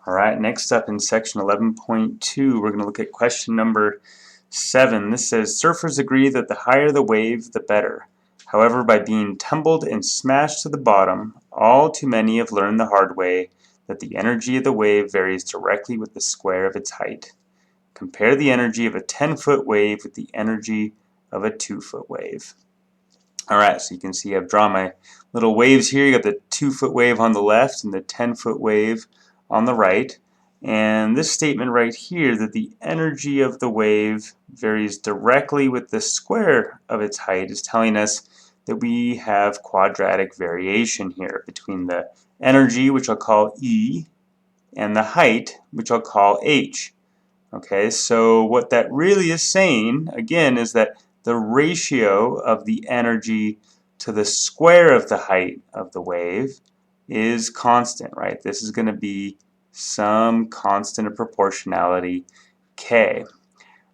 Alright, next up in section 11.2, we're going to look at question number 7. This says, surfers agree that the higher the wave, the better. However, by being tumbled and smashed to the bottom, all too many have learned the hard way that the energy of the wave varies directly with the square of its height. Compare the energy of a 10-foot wave with the energy of a 2-foot wave. Alright, so you can see I've drawn my little waves here. You got the 2-foot wave on the left and the 10-foot wave on the right. And this statement right here, that the energy of the wave varies directly with the square of its height, is telling us that we have quadratic variation here between the energy, which I'll call E, and the height, which I'll call H. Okay, so what that really is saying, again, is that the ratio of the energy to the square of the height of the wave is constant, right? This is going to be some constant of proportionality, K.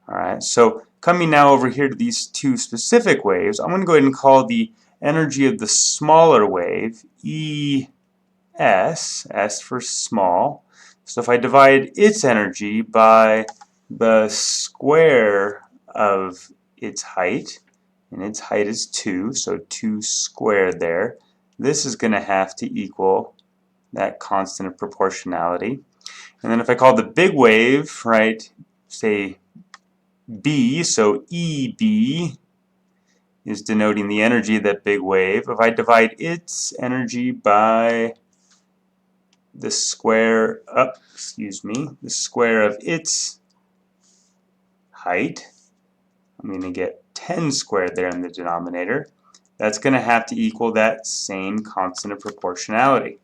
Alright, so coming now over here to these two specific waves, I'm going to go ahead and call the energy of the smaller wave ES, S for small. So if I divide its energy by the square of its height, and its height is 2, so 2 squared there, this is going to have to equal that constant of proportionality. And then if I call the big wave, right, say B, so EB is denoting the energy of that big wave. If I divide its energy by the square the square of its height, I'm going to get 10 squared there in the denominator. That's going to have to equal that same constant of proportionality.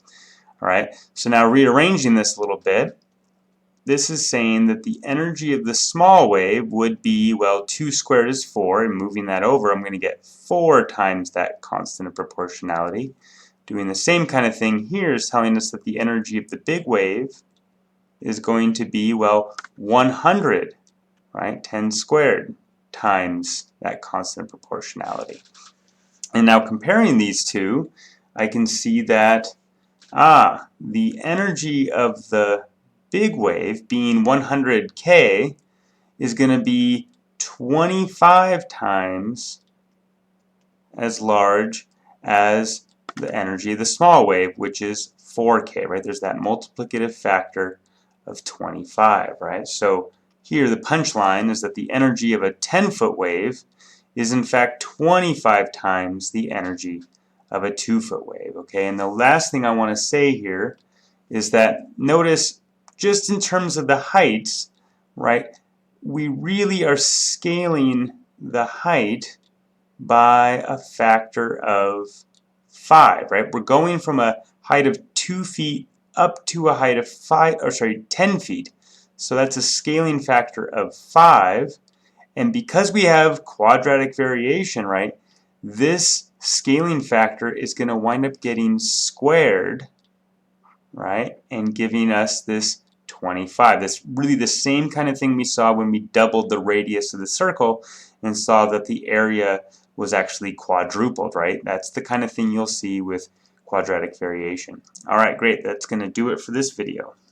Alright, so now rearranging this a little bit, this is saying that the energy of the small wave would be, well, 2 squared is 4, and moving that over, I'm going to get 4 times that constant of proportionality. Doing the same kind of thing here is telling us that the energy of the big wave is going to be, well, 100, right? 10 squared times that constant of proportionality. And now comparing these two, I can see that, the energy of the big wave, being 100K, is going to be 25 times as large as the energy of the small wave, which is 4K, right? There's that multiplicative factor of 25, right? So here the punchline is that the energy of a 10-foot wave is in fact 25 times the energy of a 2-foot wave, okay? And the last thing I want to say here is that notice, just in terms of the heights, right, we really are scaling the height by a factor of 5, right? We're going from a height of 2 feet up to a height of 10 feet. So that's a scaling factor of 5. And because we have quadratic variation, right, this scaling factor is going to wind up getting squared, right, and giving us this 25. That's really the same kind of thing we saw when we doubled the radius of the circle and saw that the area was actually quadrupled, right? That's the kind of thing you'll see with quadratic variation. Alright, great. That's going to do it for this video.